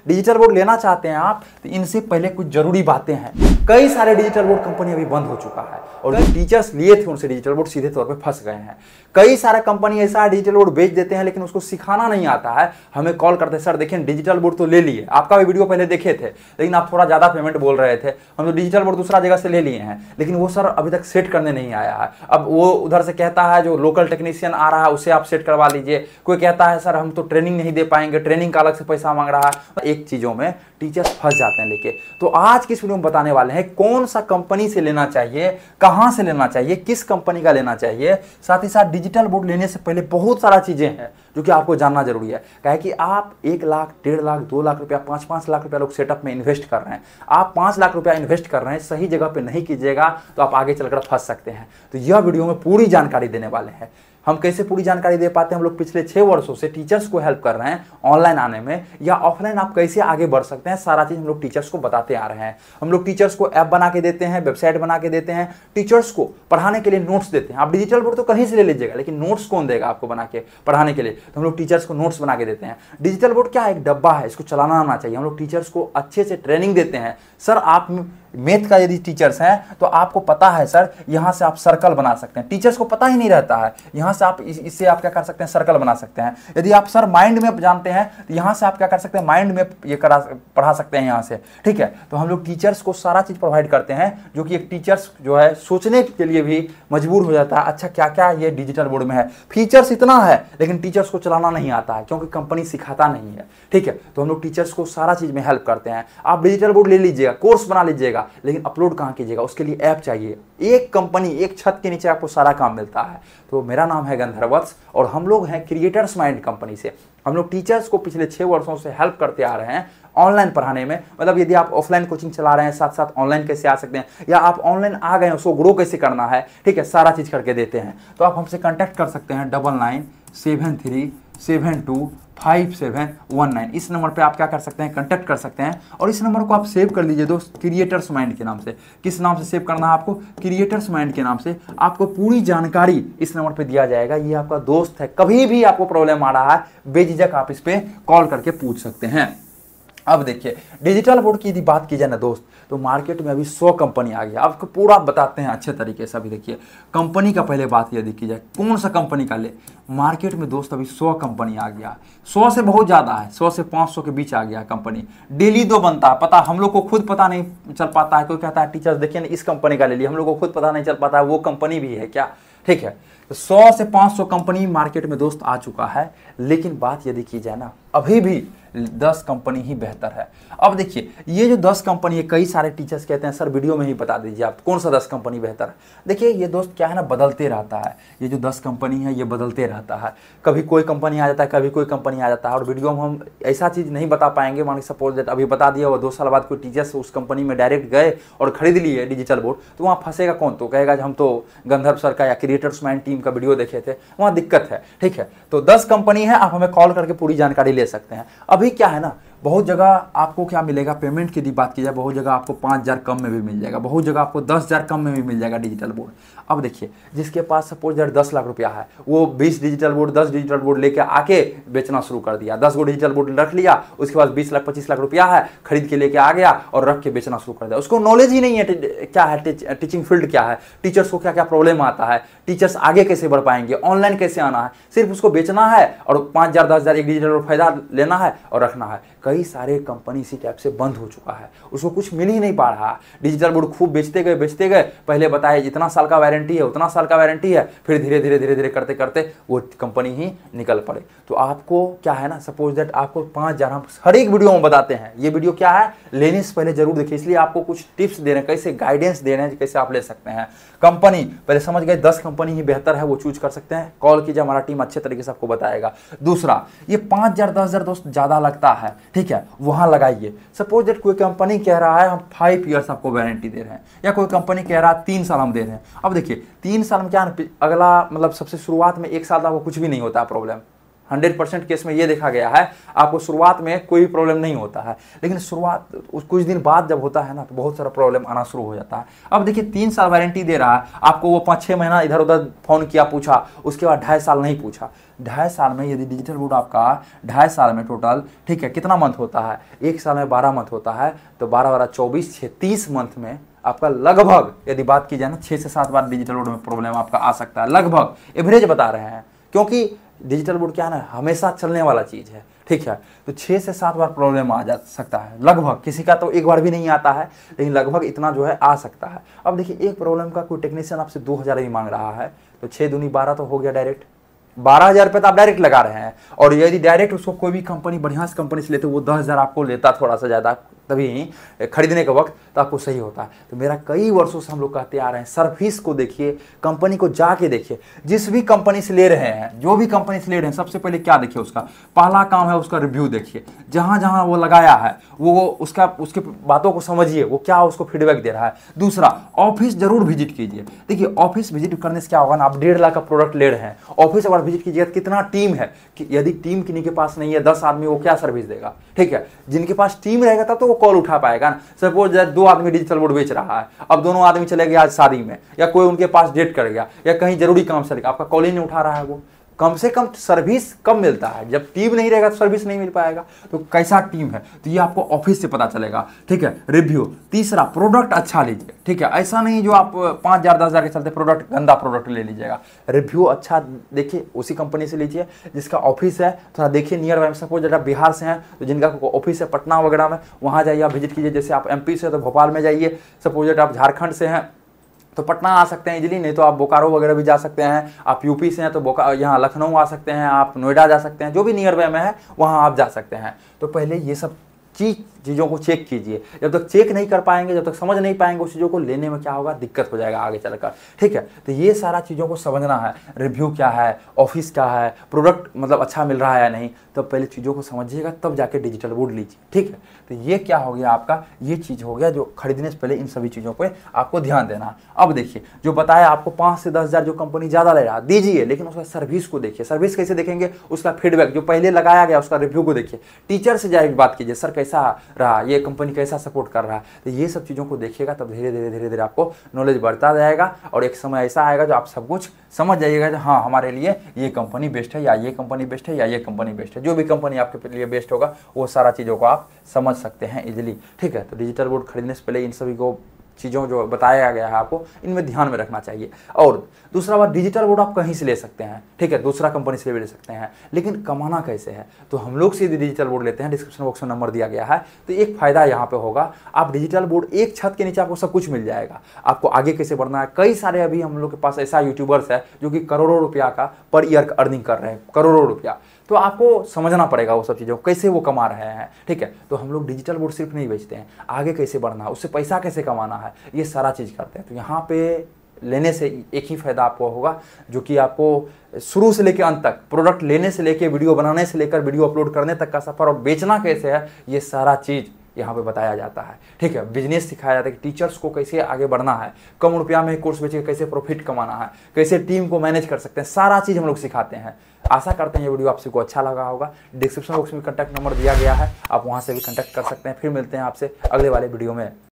Digital board लेना चाहते हैं आप, तो इनसे पहले कुछ जरूरी बातें हैं। कई सारे डिजिटल बोर्ड कंपनी अभी बंद हो चुका है और जो टीचर्स लिए थे उनसे डिजिटल बोर्ड सीधे तौर पे फंस गए हैं। कई सारे कंपनी ऐसा डिजिटल बोर्ड बेच देते हैं लेकिन उसको सिखाना नहीं आता है। हमें कॉल करते हैं, सर देखिए डिजिटल बोर्ड तो ले लिए, आपका भी वीडियो पहले देखे थे लेकिन आप थोड़ा ज्यादा पेमेंट बोल रहे थे, हम तो डिजिटल बोर्ड दूसरा जगह से ले लिए हैं लेकिन वो सर अभी तक सेट करने नहीं आया है। अब वो उधर से कहता है जो लोकल टेक्नीशियन आ रहा है उससे आप सेट करवा लीजिए, कोई कहता है सर हम तो ट्रेनिंग नहीं दे पाएंगे, ट्रेनिंग का अलग से पैसा मांग रहा है। एक चीजों में टीचर्स फंस जाते हैं लेके। तो आज की इस वीडियो में बताने वाले हैं कौन सा कंपनी से लेना चाहिए, कहां से लेना चाहिए, किस कंपनी का लेना चाहिए। साथ ही साथ डिजिटल बोर्ड लेने से पहले बहुत सारा चीजें हैं जो कि आपको जानना जरूरी है। कहे कि आप 1 लाख, 1.5 लाख, 2 लाख रुपया, 5-5 लाख रुपया लोग सेटअप में इन्वेस्ट कर रहे हैं। आप 5 लाख रुपया इन्वेस्ट कर रहे हैं, सही जगह पे नहीं कीजिएगा तो आप आगे चलकर फंस सकते हैं। तो यह वीडियो में पूरी जानकारी देने वाले हैं। हम कैसे पूरी जानकारी दे पाते हैं, हम लोग पिछले 6 वर्षों से टीचर्स को हेल्प कर रहे हैं ऑनलाइन आने में या ऑफलाइन आप कैसे आगे बढ़ सकते हैं, सारा चीज हम लोग टीचर्स को बताते आ रहे हैं। हम लोग टीचर्स को ऐप बना के देते हैं, वेबसाइट बना के देते हैं, टीचर्स को पढ़ाने के लिए नोट्स देते हैं। आप डिजिटल बोर्ड तो कहीं से ले लीजिएगा लेकिन नोट्स कौन देगा आपको बना के पढ़ाने के लिए, तो हम लोग टीचर्स को नोट्स बना के देते हैं। डिजिटल बोर्ड क्या एक डब्बा है, इसको चलाना आना चाहिए। हम लोग टीचर्स को अच्छे से ट्रेनिंग देते हैं। सर आप मैथ का यदि टीचर्स हैं तो आपको पता है सर यहाँ से आप सर्कल बना सकते हैं, टीचर्स को पता ही नहीं रहता है। यहाँ से आप इससे आप क्या कर सकते हैं, सर्कल बना सकते हैं। यदि आप सर माइंड मैप जानते हैं तो यहाँ से आप क्या कर सकते हैं, माइंड मैप ये पढ़ा सकते हैं यहाँ से, ठीक है। तो हम लोग टीचर्स को सारा चीज प्रोवाइड करते हैं जो कि एक टीचर्स जो है सोचने के लिए भी मजबूर हो जाता है, अच्छा क्या क्या ये डिजिटल बोर्ड में है, फीचर्स इतना है लेकिन टीचर्स को चलाना नहीं आता है क्योंकि कंपनी सिखाता नहीं है, ठीक है। तो हम लोग टीचर्स को सारा चीज में हेल्प करते हैं। आप डिजिटल बोर्ड ले लीजिएगा, कोर्स बना लीजिएगा लेकिन अपलोड कहां कीजिएगा, उसके लिए ऐप चाहिए। एक कंपनी, एक छत के नीचे आपको सारा काम मिलता है। तो मेरा नाम है गंधर्वत्स और हम लोग हैं क्रिएटर्स माइंड कंपनी से। हम लोग टीचर्स को पिछले 6 वर्षों से हेल्प करते आ रहे हैं ऑनलाइन पढ़ाने में। मतलब यदि आप ऑफलाइन कोचिंग चला रहे हैं साथ साथ ऑनलाइन कैसे आ सकते हैं, या आप ऑनलाइन आ गए उसको ग्रो कैसे करना है, ठीक है, सारा चीज करके देते हैं। तो आप हमसे कांटेक्ट कर सकते हैं 9973725719। इस नंबर पे आप क्या कर सकते हैं, कांटेक्ट कर सकते हैं। और इस नंबर को आप सेव कर लीजिए दोस्त, क्रिएटर्स माइंड के नाम से। किस नाम से सेव करना है आपको, क्रिएटर्स माइंड के नाम से। आपको पूरी जानकारी इस नंबर पे दिया जाएगा। ये आपका दोस्त है, कभी भी आपको प्रॉब्लम आ रहा है बेझिझक आप इस पे कॉल करके पूछ सकते हैं। अब देखिए डिजिटल बोर्ड की यदि बात की जाए ना दोस्त, तो मार्केट में अभी 100 कंपनी आ गया। आपको पूरा बताते हैं अच्छे तरीके से। अभी देखिए कंपनी का पहले बात यदि की जाए कौन सा कंपनी का ले, मार्केट में दोस्त अभी 100 कंपनी आ गया। 100 से बहुत ज़्यादा है, 100 से 500 के बीच आ गया कंपनी। डेली तो बनता है, पता हम लोग को खुद पता नहीं चल पाता है। कोई कहता है टीचर्स देखिए ना इस कंपनी का ले लिया, हम लोग को खुद पता नहीं चल पाता है वो कंपनी भी है क्या, ठीक है। तो 100 से 500 कंपनी मार्केट में दोस्त आ चुका है। लेकिन बात यदि की जाए ना, अभी भी 10 कंपनी ही बेहतर है। अब देखिए ये जो 10 कंपनी है, कई सारे टीचर्स कहते हैं सर वीडियो में ही बता दीजिए आप कौन सा 10 कंपनी बेहतर है। देखिए ये दोस्त क्या है ना, बदलते रहता है। ये जो 10 कंपनी है ये बदलते रहता है, कभी कोई कंपनी आ जाता है, कभी कोई कंपनी आ जाता है। और वीडियो में हम ऐसा चीज़ नहीं बता पाएंगे, मान सपोज दैट अभी बता दिया और 2 साल बाद कोई टीचर्स उस कंपनी में डायरेक्ट गए और खरीद लिए डिजिटल बोर्ड, तो वहाँ फंसेगा कौन, तो कहेगा हम तो गंधर्व सर का या क्रिएटर्स माइंड टीम का वीडियो देखे थे, वहाँ दिक्कत है, ठीक है। तो 10 कंपनी है, आप हमें कॉल करके पूरी जानकारी ले सकते हैं। अभी क्या है ना, बहुत जगह आपको क्या मिलेगा, पेमेंट की बात की जाए बहुत जगह आपको 5,000 कम में भी मिल जाएगा, बहुत जगह आपको 10,000 कम में भी मिल जाएगा डिजिटल बोर्ड। अब देखिए जिसके पास सपोज दैट 10 लाख रुपया है, वो 20 डिजिटल बोर्ड 10 डिजिटल बोर्ड लेके आके बेचना शुरू कर दिया। 10 गो डिजिटल बोर्ड रख लिया, उसके बाद 20 लाख 25 लाख रुपया है, खरीद के लेके आ गया और रख के बेचना शुरू कर दिया। उसको नॉलेज ही नहीं है क्या है टीचिंग फील्ड क्या है, टीचर्स को क्या क्या प्रॉब्लम आता है, टीचर्स आगे कैसे बढ़ पाएंगे, ऑनलाइन कैसे आना है। सिर्फ उसको बेचना है और 5,000 10,000 एक डिजिटल बोर्ड फायदा लेना है और रखना है। कई सारे कंपनी इसी टाइप से बंद हो चुका है, उसको कुछ मिल ही नहीं पा रहा। डिजिटल बोर्ड खूब बेचते गए, पहले बताए इतना साल का वारंटी है, उतना साल का वारंटी है, फिर धीरे धीरे करते करते वो कंपनी ही निकल पड़े। तो आपको क्या है ना, सपोज दैट आपको 5,000 हम हर एक वीडियो में बताते हैं। ये वीडियो क्या है, लेने से पहले जरूर देखिए, इसलिए आपको कुछ टिप्स दे रहे हैं, कैसे गाइडेंस दे रहे हैं, कैसे आप ले सकते हैं। कंपनी पहले समझ गए 10 कंपनी ही बेहतर है, वो चूज कर सकते हैं। कॉल कीजिए, हमारा टीम अच्छे तरीके से आपको बताएगा। दूसरा, ये 5,000 10,000 दोस्त ज्यादा लगता है, ठीक है, वहां लगाइए। सपोज दैट कोई कंपनी कह रहा है हम 5 ईयर्स आपको वारंटी दे रहे हैं, या कोई कंपनी कह रहा है 3 साल हम दे रहे हैं। अब देखिए 3 साल में क्या, अगला मतलब सबसे शुरुआत में 1 साल आपको कुछ भी नहीं होता प्रॉब्लम, 100% केस में ये देखा गया है, आपको शुरुआत में कोई प्रॉब्लम नहीं होता है, लेकिन शुरुआत कुछ दिन बाद जब होता है ना तो बहुत सारा प्रॉब्लम आना शुरू हो जाता है। अब देखिए 3 साल वारंटी दे रहा है आपको, वो 5-6 महीना इधर उधर फ़ोन किया पूछा, उसके बाद 2.5 साल नहीं पूछा। 2.5 साल में यदि डिजिटल बोर्ड आपका 2.5 साल में टोटल, ठीक है, कितना मंथ होता है, 1 साल में 12 मंथ होता है, तो 12 24 6 30 मंथ में आपका लगभग यदि बात की जाए ना 6 से 7 बार डिजिटल बोर्ड में प्रॉब्लम आपका आ सकता है, लगभग एवरेज बता रहे हैं, क्योंकि डिजिटल बोर्ड क्या है ना, हमेशा चलने वाला चीज़ है, ठीक है। तो 6 से 7 बार प्रॉब्लम आ जा सकता है लगभग, किसी का तो एक बार भी नहीं आता है, लेकिन लगभग इतना जो है आ सकता है। अब देखिए एक प्रॉब्लम का कोई टेक्नीशियन आपसे 2000 ही मांग रहा है, तो 6 दूनी 12 तो हो गया डायरेक्ट 12,000 रुपये तो आप डायरेक्ट लगा रहे हैं। और यदि डायरेक्ट उसको कोई भी कंपनी बढ़िया से कंपनी से लेते वो 10,000 आपको लेता थोड़ा सा ज़्यादा, तभी खरीदने के वक्त तो आपको सही होता है। तो मेरा कई वर्षों से हम लोग कहते आ रहे हैं, सर्विस को देखिए, कंपनी को जाके देखिए, जिस भी कंपनी से ले रहे हैं, जो भी कंपनी से ले रहे हैं, सबसे पहले क्या देखिए, उसका पहला काम है उसका रिव्यू देखिए, जहाँ जहाँ वो लगाया है वो उसके बातों को समझिए, वो क्या उसको फीडबैक दे रहा है। दूसरा, ऑफिस जरूर विजिट कीजिए। देखिए ऑफिस विजिट करने से क्या होगा ना, आप 1.5 लाख का प्रोडक्ट ले रहे हैं, ऑफिस अगर विजिट कीजिएगा कितना टीम है, कि यदि टीम किन्हीं के पास नहीं है 10 आदमी, वो क्या सर्विस देगा, ठीक है। जिनके पास टीम रहेगा तब तो वो कॉल उठा पाएगा ना। सपोज 2 आदमी डिजिटल बोर्ड बेच रहा है, अब दोनों आदमी चले गए आज शादी में, या कोई उनके पास डेट कर गया, या कहीं जरूरी काम चल गया, आपका कॉल ही नहीं उठा रहा है, वो कम से कम सर्विस कब मिलता है, जब टीम नहीं रहेगा तो सर्विस नहीं मिल पाएगा। तो कैसा टीम है, तो ये आपको ऑफिस से पता चलेगा, ठीक है। रिव्यू। तीसरा, प्रोडक्ट अच्छा लीजिए, ठीक है, ऐसा नहीं जो आप 5,000 10,000 के चलते प्रोडक्ट गंदा प्रोडक्ट ले लीजिएगा। रिव्यू अच्छा देखिए, उसी कंपनी से लीजिए जिसका ऑफिस है, थोड़ा देखिए नियर बाय। सपोज अगर बिहार से हैं तो जिनका ऑफिस है पटना वगैरह में, वहाँ जाइए आप विजिट कीजिए। जैसे आप MP से तो भोपाल में जाइए, सपोज अगर आप झारखंड से हैं तो पटना आ सकते हैं इजीली, नहीं तो आप बोकारो वगैरह भी जा सकते हैं। आप यूपी से हैं तो यहाँ लखनऊ आ सकते हैं, आप नोएडा जा सकते हैं, जो भी नियर बाय में है वहाँ आप जा सकते हैं। तो पहले ये सब चीज़ों को चेक कीजिए। जब तक चेक नहीं कर पाएंगे, जब तक समझ नहीं पाएंगे उस चीज़ों को, लेने में क्या होगा, दिक्कत हो जाएगा आगे चलकर, ठीक है। तो ये सारा चीज़ों को समझना है, रिव्यू क्या है, ऑफिस क्या है, प्रोडक्ट मतलब अच्छा मिल रहा है या नहीं, तो पहले चीज़ों को समझिएगा तब जाके डिजिटल बोर्ड लीजिए, ठीक है। तो ये क्या हो गया आपका, ये चीज़ हो गया जो खरीदने से पहले इन सभी चीज़ों पर आपको ध्यान देना है। अब देखिए जो बताया आपको 5 से 10,000 जो कंपनी ज़्यादा ले रहा दीजिए, लेकिन उसका सर्विस को देखिए। सर्विस कैसे देखेंगे, उसका फीडबैक जो पहले लगाया गया उसका रिव्यू को देखिए। टीचर से जाके बात कीजिए, सर कैसा रहा, ये कंपनी कैसा सपोर्ट कर रहा है। तो ये सब चीज़ों को देखिएगा, तब धीरे धीरे आपको नॉलेज बढ़ता जाएगा, और एक समय ऐसा आएगा जो आप सब कुछ समझ जाइएगा कि हाँ हमारे लिए ये कंपनी बेस्ट है, या ये कंपनी बेस्ट है, या ये कंपनी बेस्ट है। जो भी कंपनी आपके लिए बेस्ट होगा वो सारा चीज़ों को आप समझ सकते हैं इजीली, ठीक है। तो डिजिटल बोर्ड खरीदने से पहले इन सभी को चीज़ों जो बताया गया है आपको, इनमें ध्यान में रखना चाहिए। और दूसरा बात, डिजिटल बोर्ड आप कहीं से ले सकते हैं, ठीक है, दूसरा कंपनी से भी ले सकते हैं, लेकिन कमाना कैसे है, तो हम लोग सीधे डिजिटल बोर्ड लेते हैं। डिस्क्रिप्शन बॉक्स में नंबर दिया गया है। तो एक फ़ायदा यहाँ पे होगा, आप डिजिटल बोर्ड एक छत के नीचे आपको सब कुछ मिल जाएगा। आपको आगे कैसे बढ़ना है, कई सारे अभी हम लोग के पास ऐसा यूट्यूबर्स है जो कि करोड़ों रुपया का पर ईयर अर्निंग कर रहे हैं, करोड़ों रुपया। तो आपको समझना पड़ेगा वो सब चीज़ों कैसे वो कमा रहे हैं, ठीक है। तो हम लोग डिजिटल बोर्ड सिर्फ नहीं बेचते हैं, आगे कैसे बढ़ना है, उससे पैसा कैसे कमाना है, ये सारा चीज़ करते हैं। तो यहाँ पे लेने से एक ही फ़ायदा आपको होगा, जो कि आपको शुरू से लेकर अंत तक, प्रोडक्ट लेने से लेकर वीडियो बनाने से लेकर वीडियो अपलोड करने तक का सफ़र, और बेचना कैसे है, ये सारा चीज़ यहाँ पे बताया जाता है, ठीक है। बिजनेस सिखाया जाता है कि टीचर्स को कैसे आगे बढ़ना है, कम रुपया में कोर्स बेच के कैसे प्रॉफिट कमाना है, कैसे टीम को मैनेज कर सकते हैं, सारा चीज़ हम लोग सिखाते हैं। आशा करते हैं ये वीडियो आप सबको अच्छा लगा होगा। डिस्क्रिप्शन बॉक्स में कॉन्टैक्ट नंबर दिया गया है, आप वहाँ से भी कॉन्टैक्ट कर सकते हैं। फिर मिलते हैं आपसे अगले वाले वीडियो में।